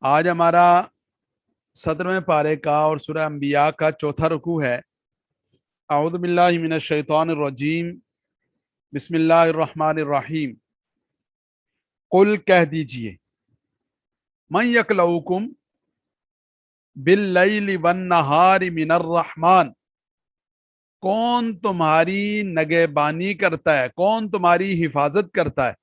آج ہمارا 17ویں پارے کا اور سورہ انبیاء کا چوتھا رکوع ہے۔ اعوذ باللہ من الشیطان الرجیم، بسم اللہ الرحمن الرحیم۔ قل کہہ دیجئے، من یکلؤکم باللیل والنہار من الرحمن، کون تمہاری نگہبانی کرتا ہے، کون تمہاری حفاظت کرتا ہے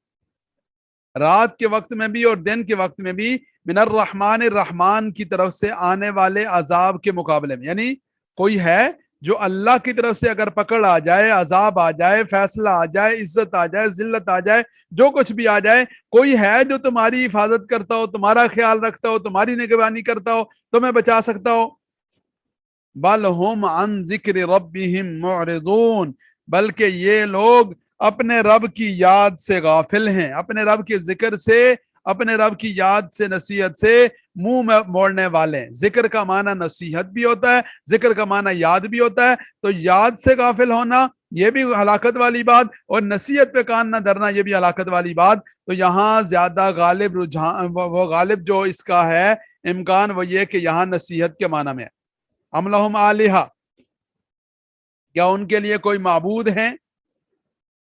رات کے وقت میں بھی اور دن کے وقت میں بھی، من الرحمن، الرحمن کی طرف سے آنے والے عذاب کے مقابلے میں۔ یعنی کوئی ہے جو اللہ کی طرف سے اگر پکڑ آ جائے، عذاب آ جائے، فیصلہ آ جائے، عزت آ جائے، ذلت آ جائے، جو کچھ بھی آ جائے، کوئی ہے جو تمہاری حفاظت کرتا ہو، تمہارا خیال رکھتا ہو، تمہاری نگہبانی کرتا ہو، تمہیں بچا سکتا ہو؟ بل ہم عن ذکر ربہم معرضون، بلکہ یہ لوگ اپنے رب کی یاد سے غافل ہیں، اپنے رب کے ذکر سے، اپنے رب کی یاد سے، نصیحت سے منہ موڑنے والے ہیں۔ ذکر کا معنی نصیحت بھی ہوتا ہے، ذکر کا معنی یاد بھی ہوتا ہے، تو یاد سے غافل ہونا یہ بھی ہلاکت والی بات، اور نصیحت پہ کان نہ دھرنا یہ بھی ہلاکت والی بات۔ تو یہاں زیادہ غالب رجحان، وہ غالب جو اس کا ہے امکان، وہ یہ کہ یہاں نصیحت کے معنی میں ہے۔ ام لہم آلہہ، کیا ان کے لیے کوئی معبود ہیں،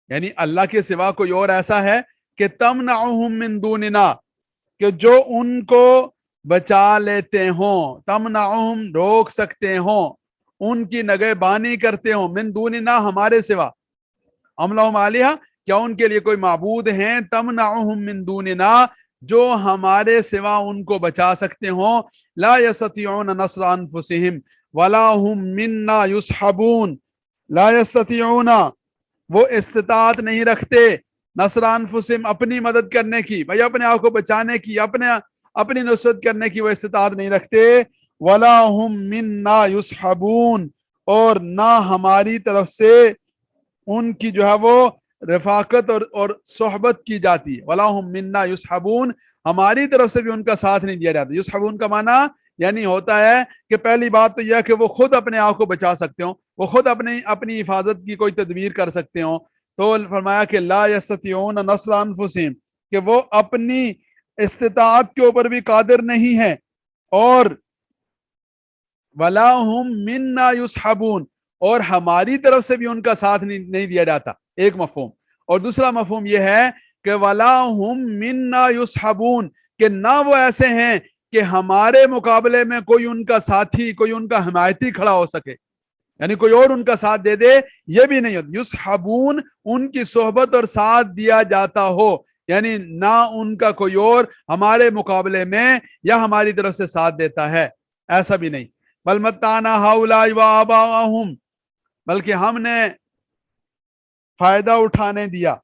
یعنی اللہ کے سوا کوئی اور ایسا ہے کہ تمنعہم من دوننا، کہ جو ان کو بچا لیتے ہوں، تمنعہم روک سکتے ہوں، ان کی نگہبانی کرتے ہوں، من دوننا ہمارے سوا۔ ام لہم آلہہ، کیا ان کے لیے کوئی معبود ہیں، تمنعہم من دوننا، جو ہمارے سوا ان کو بچا سکتے ہوں، لا یستطیعون نصر انفسہم ولا ہم منا یصحبون، لا یستطیعون، وہ استطاعت نہیں رکھتے، نصر انفسہم، اپنی مدد کرنے کی، بھئی اپنے آپ کو بچانے کی، اپنی نصرت کرنے کی وہ استطاعت نہیں رکھتے، ولا ہم منا یصحبون، اور نہ ہماری طرف سے ان کی جو ہے وہ رفاقت اور صحبت کی جاتی ہے۔ ولا ہم منا یصحبون، ہماری طرف سے بھی ان کا ساتھ نہیں دیا جاتا۔ یصحبون کا معنی یعنی ہوتا ہے کہ پہلی بات تو یہ ہے کہ وہ خود اپنے آپ کو بچا سکتے ہوں، وہ خود اپنی حفاظت کی کوئی تدبیر کر سکتے ہوں۔ تو فرمایا کہ لا یستطیعون نصر انفسہم، کہ وہ اپنی استطاعت کے اوپر بھی قادر نہیں ہے، اور ولا ہم منا یصحبون، اور ہماری طرف سے بھی ان کا ساتھ نہیں دیا جاتا، ایک مفہوم۔ اور دوسرا مفہوم یہ ہے کہ ولا ہم منا یصحبون، کہ نہ وہ ایسے ہیں کہ ہمارے مقابلے میں کوئی ان کا ساتھی، کوئی ان کا حمایتی کھڑا ہو سکے، یعنی کوئی اور ان کا ساتھ دے دے، یہ بھی نہیں ہوتا۔ یصحبون، ان کی صحبت اور ساتھ دیا جاتا ہو، یعنی نہ ان کا کوئی اور ہمارے مقابلے میں یا ہماری طرف سے ساتھ دیتا ہے، ایسا بھی نہیں۔ بل متعنا ہؤلاء وآباءهم، بلکہ ہم نے فائدہ اٹھانے دیا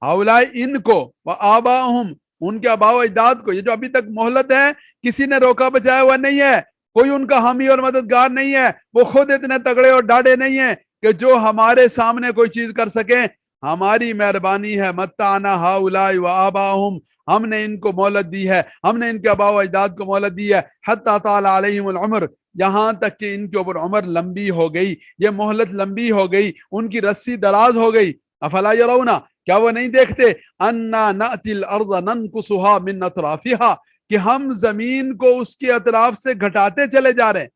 ہؤلاء ان کو، وآباءهم ان کے آباء و اجداد کو، یہ جو ابھی تک مہلت ہے کسی نے روکا بچایا ہوا نہیں ہے، کوئی ان کا حامی اور مددگار نہیں ہے، وہ خود اتنے تگڑے اور ڈاڑے نہیں ہیں کہ جو ہمارے سامنے کوئی چیز کر سکیں۔ ہماری مہربانی ہے، متعنا ہؤلاء وآباءهم، ہم نے ان کو مہلت دی ہے، ہم نے ان کے آباء و اجداد کو مہلت دی ہے، حتی طال علیہم العمر، یہاں تک کہ ان کے اوپر عمر لمبی ہو گئی، یہ مہلت لمبی ہو گئی، ان کی رسی دراز ہو گئی۔ افلا یرون، کیا وہ نہیں دیکھتے، انا نأتی الارض ننقصها من اطرافها، کہ ہم زمین کو اس کے اطراف سے گھٹاتے چلے جا رہے ہیں،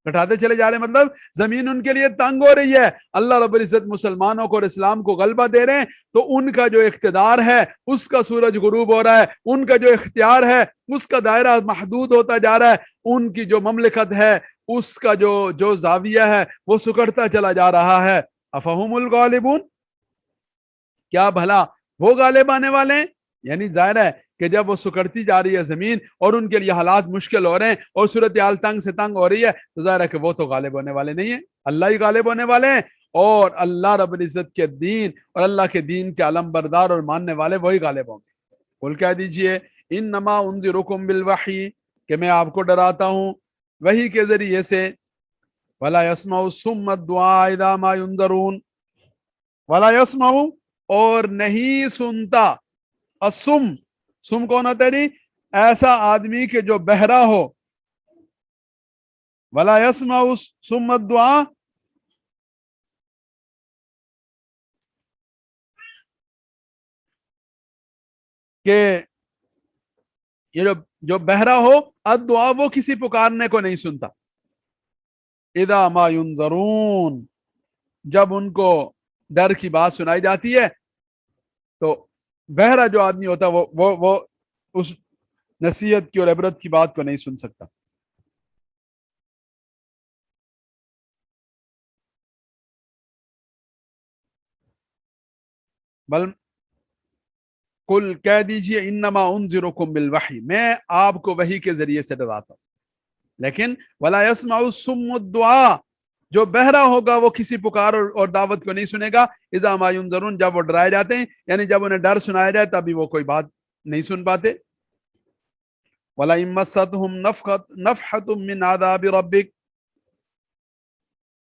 گھٹاتے چلے جا رہے ہیں مطلب زمین ان کے لیے تنگ ہو رہی ہے۔ اللہ رب العزت مسلمانوں کو اور اسلام کو غلبہ دے رہے ہیں، تو ان کا جو اقتدار ہے اس کا سورج غروب ہو رہا ہے، ان کا جو اختیار ہے اس کا دائرہ محدود ہوتا جا رہا ہے، ان کی جو مملکت ہے اس کا جو زاویہ ہے وہ سکڑتا چلا جا رہا ہے۔ افہم الغالبون، کیا بھلا وہ غالب آنے والے ہیں؟ یعنی ظاہر ہے کہ جب وہ سکڑتی جا رہی ہے زمین اور ان کے لیے حالات مشکل ہو رہے ہیں اور صورتحال تنگ سے تنگ ہو رہی ہے، تو ظاہر ہے کہ وہ تو غالب ہونے والے نہیں ہیں، اللہ ہی غالب ہونے والے ہیں، اور اللہ رب العزت کے دین اور اللہ کے دین کے علم بردار اور ماننے والے وہی غالب ہوں گے۔ قل کہہ دیجئے، انما انذرکم بالوحی، کہ میں آپ کو ڈراتا ہوں وحی کے ذریعے سے، ولا يسمع الصم الدعاء اذا ما ينذرون، ولا يسمع، اور نہیں سنتا، الصم، سم کون ہوتا ہے جی؟ ایسا آدمی کہ جو بہرا ہو، ولا يسمع الصم الدعاء، کہ یہ جو بہرا ہو الدعا وہ کسی پکارنے کو نہیں سنتا. اذا ما ينذرون جب ان کو ڈر کی بات سنائی جاتی ہے تو بہرا جو آدمی ہوتا ہے وہ اس نصیحت کی اور عبرت کی بات کو نہیں سن سکتا. بل کل کہہ دیجئے انما انذرکم بالوحی میں آپ کو وحی کے ذریعے سے ڈراتا ہوں. لیکن ولا يسمع الصم الدعاء جو بہرا ہوگا وہ کسی پکار اور دعوت کو نہیں سنے گا. اذا ما ينذرون جب وہ ڈرائے جاتے ہیں یعنی جب انہیں ڈر سنایا جائے تبھی وہ کوئی بات نہیں سن پاتے. ولا يمسسهم نفحة من عذاب ربك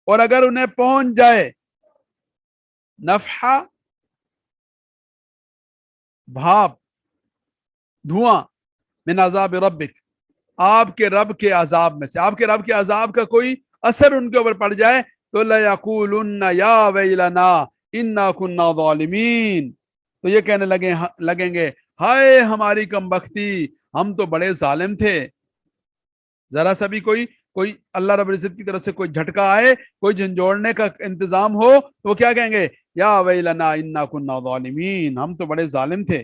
اور اگر انہیں پہنچ جائے نفحہ بھاپ دھواں من عذاب ربک آپ کے رب کے عذاب میں سے آپ کے رب کے عذاب کا کوئی اثر ان کے اوپر پڑ جائے تو لَيَقُولُنَّ يَا وَيْلَنَا إِنَّا كُنَّا ظَالِمِينَ تو یہ کہنے لگیں گے ہائے ہماری کم بختی ہم تو بڑے ظالم تھے. ذرا سا بھی کوئی اللہ رب العزت کی طرف سے کوئی جھٹکا آئے کوئی جھنجھوڑنے کا انتظام ہو تو وہ کیا کہیں گے یا ویلنا انا کنا ظالمین ہم تو بڑے ظالم تھے.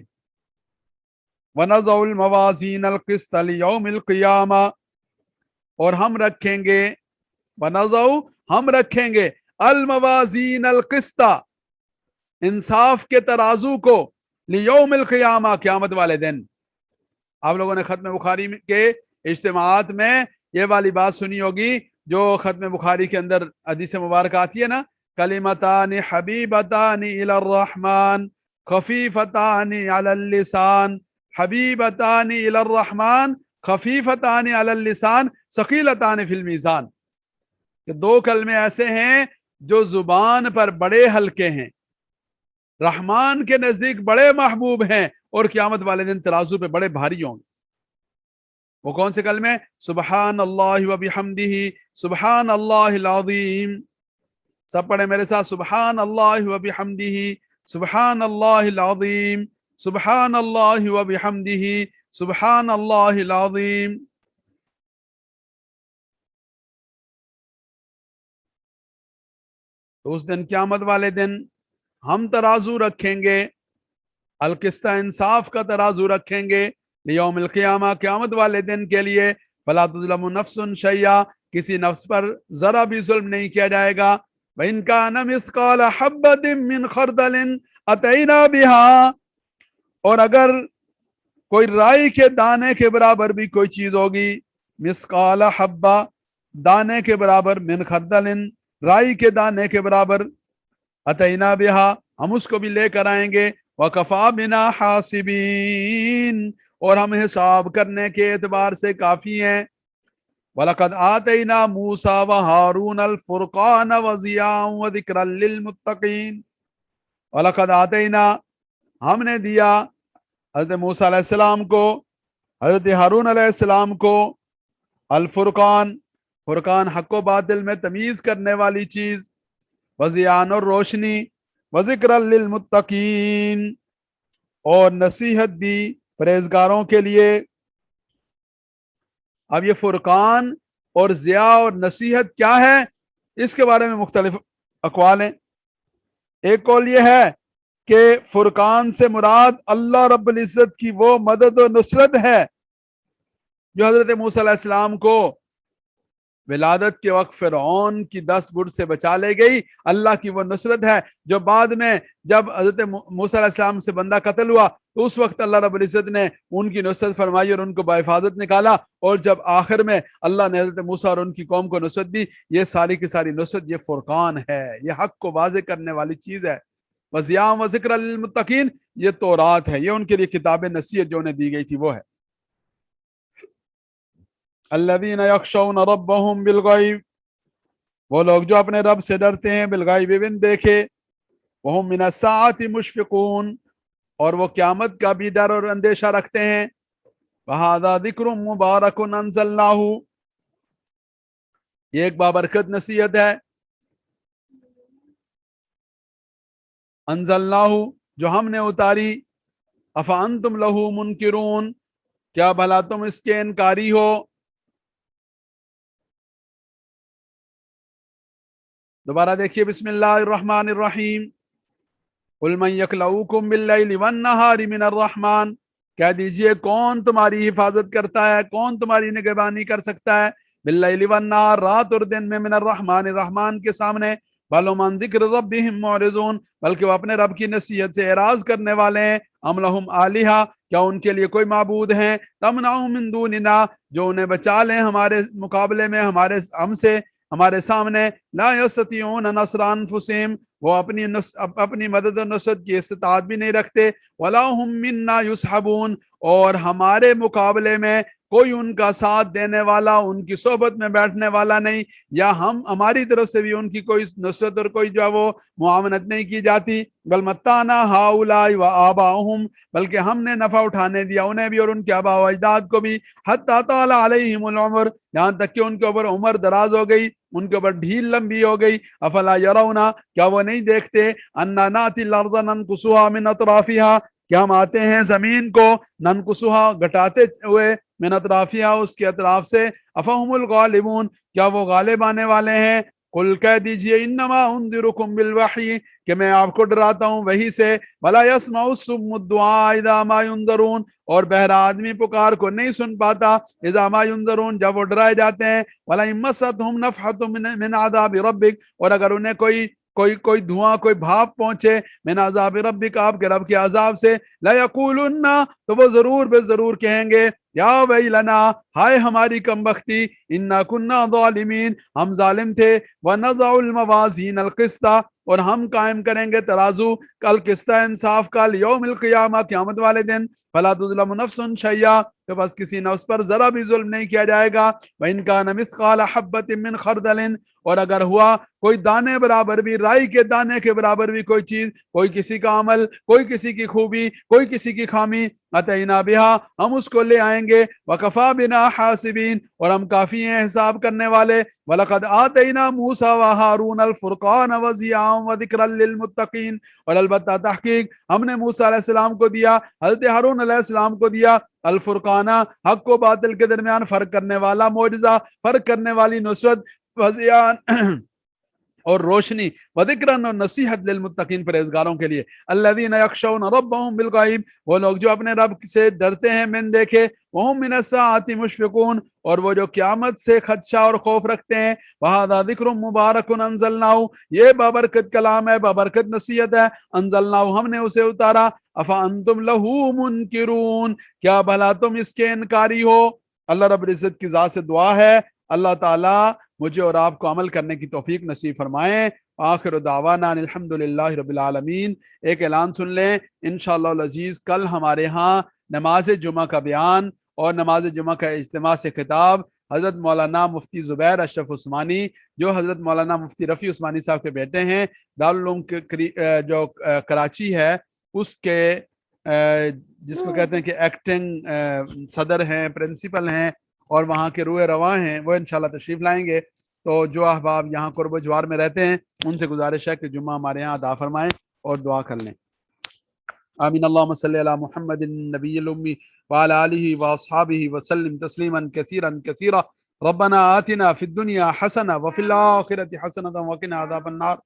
وَنَضَعُ الْمَوَازِينَ الْقِسْطَ لِيَوْمِ الْقِيَامَةِ اور ہم رکھیں گے وَنَضَعُ ہم رکھیں گے الْمَوَازِينَ الْقِسْطَ انصاف کے ترازو کو لیوم القیامہ قیامت والے دن. آپ لوگوں نے ختم بخاری کے اجتماعات میں یہ والی بات سنی ہوگی جو ختم بخاری کے اندر حدیث مبارک آتی ہے نا کلمتان حبیبتان الی الرحمن خفیفتان علی اللسان حبیبتان الی الرحمن خفیفتان علی اللسان ثقیلتان فی المیزان کہ دو کلمے ایسے ہیں جو زبان پر بڑے ہلکے ہیں رحمان کے نزدیک بڑے محبوب ہیں اور قیامت والے دن ترازو پہ بڑے بھاری ہوں گے. وہ کون سے کلمے سبحان اللہ و بحمدہ سبحان اللہ العظیم سب پڑھے میرے ساتھ سبحان اللہ و بحمدہ سبحان اللہ العظیم سبحان اللہ و بحمدہ سبحان اللہ العظیم. تو اس دن قیامت والے دن ہم ترازو رکھیں گے القسط انصاف کا ترازو رکھیں گے لیوم القیامہ قیامت والے دن کے لیے فلا تظلم نفس شیئا کسی نفس پر ذرا بھی ظلم نہیں کیا جائے گا. وَإِن كَانَ مِثْقَالَ حَبَّةٍ مِّنْ خَرْدَلٍ أَتَيْنَا بِهَا اور اگر کوئی رائی کے دانے کے برابر بھی کوئی چیز ہوگی مثقال حبہ دانے کے برابر من خردل رائی کے دانے کے برابر اتینا بہا ہم اس کو بھی لے کر آئیں گے وکفا بنا حاسبین اور ہم حساب کرنے کے اعتبار سے کافی ہیں. وَلَقَدْ آتَيْنَا مُوسَى وَهَارُونَ الْفُرْقَانَ وَضِيَاءً وَذِكْرًا لِّلْمُتَّقِينَ وَلَقَدْ آتَيْنَا ہم نے دیا حضرت موسیٰ علیہ السلام کو حضرت ہارون علیہ السلام کو الفرقان فرقان حق و باطل میں تمیز کرنے والی چیز وضیان اور روشنی وذکر للمتقین اور نصیحت بھی پرہیزگاروں کے لیے. اب یہ فرقان اور ضیاء اور نصیحت کیا ہے اس کے بارے میں مختلف اقوال ہیں. ایک قول یہ ہے کہ فرقان سے مراد اللہ رب العزت کی وہ مدد و نصرت ہے جو حضرت موسیٰ علیہ السلام کو ولادت کے وقت فرعون کی 10 گٹ سے بچا لے گئی. اللہ کی وہ نصرت ہے جو بعد میں جب حضرت موسیٰ علیہ السلام سے بندہ قتل ہوا تو اس وقت اللہ رب العزت نے ان کی نصرت فرمائی اور ان کو بحفاظت نکالا اور جب آخر میں اللہ نے حضرت موسیٰ اور ان کی قوم کو نصرت دی. یہ ساری کی ساری نصرت یہ فرقان ہے یہ حق کو واضح کرنے والی چیز ہے. وضیاء و ذکر للمتقین یہ تورات ہے یہ ان کے لیے کتاب نصیحت جو انہیں دی گئی تھی وہ ہے. الذین یخشون ربهم بالغیب وہ لوگ جو اپنے رب سے ڈرتے ہیں بالغیب بن دیکھے وهم من الساعة مشفقون اور وہ قیامت کا بھی ڈر اور اندیشہ رکھتے ہیں. وهذا ذکر مبارک انزلناہ یہ ایک بابرکت نصیحت ہے انزلناہ جو ہم نے اتاری افانتم لہ منکرون کیا بھلا تم اس کے انکاری ہو؟ دوبارہ دیکھیے، بسم اللہ الرحمن الرحیم، قل من یکلؤکم باللیل والنہار من الرحمن، کہہ دیجئے کون تمہاری حفاظت کرتا ہے، کون تمہاری نگہبانی کر سکتا ہے، باللیل والنہار، رات اور دن میں، من الرحمن، الرحمن کے سامنے، بل هم عن ذکر ربهم معرضون، بلکہ وہ اپنے رب کی نصیحت سے اعراض کرنے والے ہیں، ام لہم آلہہ، کیا ان کے لیے کوئی معبود ہیں، تمنعهم من دوننا، جو انہیں بچا لیں ہمارے مقابلے میں، ہم سے، ہمارے سامنے، لا یستطیعون نصر انفسہم، وہ اپنی مدد و نصرت کی استطاعت بھی نہیں رکھتے، ولا هم منا یصحبون، اور ہمارے مقابلے میں کوئی ان کا ساتھ دینے والا، ان کی صحبت میں بیٹھنے والا نہیں، یا ہماری طرف سے بھی ان کی کوئی نصرت اور کوئی جو ہے وہ معاونت نہیں کی جاتی، بل متعنا ہؤلاء وآباؤہم، بلکہ ہم نے نفع اٹھانے دیا انہیں بھی اور ان کے آباء و اجداد کو بھی، حتی طال علیہم العمر، یہاں تک کہ ان کے اوپر عمر دراز ہو گئی، ان کے اوپر ڈھیل لمبی ہو گئی، افلا یرونا، کیا وہ نہیں دیکھتے، انا ناتی الارض ننقصها من اطرافها، کہ ہم آتے ہیں زمین کو، ننقصها گھٹاتے ہوئے، من اطرافها اس کے اطراف سے، افہم الغالبون، کیا وہ غالب آنے والے ہیں، قل کہہ دیجئے انما انذرکم بالوحی، کہ میں آپ کو ڈراتا ہوں وحی سے، ولا يسمع الصم الدعاء اذا ما ينذرون، اور بہرا آدمی پکار کو نہیں سن پاتا، اذا ما ينذرون، جب وہ ڈرائے جاتے ہیں، ولا مستهم نفحة من عذاب ربک، اور اگر انہیں کوئی دھواں، کوئی بھاپ پہنچے، من عذاب ربک، آپ کے رب کے عذاب سے، لا یقولن، تو وہ ضرور بے ضرور کہیں گے، یا ویلنا، ہائے ہماری کم بختی، انا کننا ظالمین، ہم ظالم تھے، ونضع الموازین القسط، اور ہم قائم کریں گے ترازو کل قسط انصاف کا، لیوم القیامہ، قیامت والے دن، فلا تظلم نفس شیئا، تو بس کسی نفس پر ذرا بھی ظلم نہیں کیا جائے گا، وَإِن كَانَ مِثْقَالَ حَبَّةٍ مِّنْ خَرْدَلٍ، اور اگر ہوا کوئی دانے برابر بھی، رائی کے دانے کے برابر بھی کوئی چیز، کوئی کسی کا عمل، کوئی کسی کی خوبی، کوئی کسی کی خامی، اتینا بہا، ہم اس کو لے آئیں گے، وکفا بنا حاسبین، اور ہم کافی ہیں حساب کرنے والے، وَلَقَدْ آتَيْنَا مُوسَى وَهَارُونَ الْفُرْقَانَ وَضِيَاءً وَذِكْرًا لِّلْمُتَّقِينَ، اور البتہ تحقیق ہم نے موسیٰ علیہ السلام کو دیا، حضرت ہارون علیہ السلام کو دیا، الفرقانہ، حق و باطل کے درمیان فرق کرنے والا معجزہ، فرق کرنے والی نصرت، وضیان، اور روشنی، وذکرن، اور نصیحت، للمتقین، پرہیزگاروں کے لیے، الذین یخشون ربهم بالغیب، وہ لوگ جو اپنے رب سے ڈرتے ہیں من دیکھے، وہم من الساعۃ مشفقون، اور وہ جو قیامت سے خدشہ اور خوف رکھتے ہیں، وہذا ذکر مبارک انزلناہ، یہ بابرکت کلام ہے، بابرکت نصیحت ہے، انزلناہ، ہم نے اسے اتارا، افانتم لہ منکرون، کیا بھلا تم اس کے انکاری ہو؟ اللہ رب العزت کی ذات سے دعا ہے، اللہ تعالیٰ مجھے اور آپ کو عمل کرنے کی توفیق نصیب فرمائیں۔ آخر دعوانا الحمدللہ رب العالمین۔ ایک اعلان سن لیں، انشاءاللہ العزیز کل ہمارے ہاں نماز جمعہ کا بیان اور نماز جمعہ کا اجتماع سے خطاب حضرت مولانا مفتی زبیر اشرف عثمانی، جو حضرت مولانا مفتی رفیع عثمانی صاحب کے بیٹے ہیں، دارالعلوم جو کراچی ہے اس کے جس کو کہتے ہیں کہ ایکٹنگ صدر ہیں، پرنسپل ہیں، اور وہاں کے روح رواں ہیں، وہ انشاءاللہ تشریف لائیں گے۔ تو جو احباب یہاں قرب و جوار میں رہتے ہیں ان سے گزارش ہے کہ جمعہ ہمارے یہاں ادا فرمائیں اور دعا کر لیں۔ آمین، اللہم صلی علی محمد النبی الامی وعلی آلہ واصحابہ وسلم تسلیما کثیرا کثیرا۔ ربنا آتنا فی الدنیا حسنہ وفی الآخرۃ حسنۃ وقنا عذاب النار۔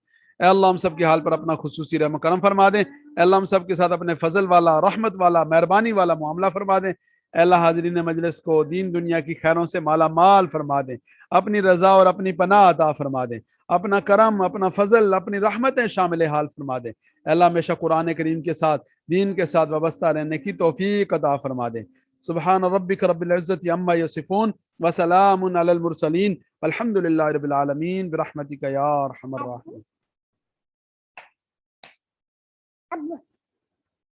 اے اللہ ہم سب کے حال پر اپنا خصوصی رحم و کرم فرما دیں۔ اے اللہ ہم سب کے ساتھ اپنے فضل والا، رحمت والا، مہربانی والا معاملہ فرما دیں۔ اے اللہ حاضرین مجلس کو دین دنیا کی خیروں سے مالا مال فرما دیں، اپنی رضا اور اپنی پناہ عطا فرما دیں، اپنا کرم، اپنا فضل، اپنی رحمتیں شامل حال فرما دیں۔ اے اللہ ہمیشہ قرآن کریم کے ساتھ، دین کے ساتھ وابستہ رہنے کی توفیق عطا فرما دیں۔ سبحان ربک رب العزت عما یصفون وسلام علی المرسلین والحمد للہ رب العالمین برحمتک یا ارحم الراحمین۔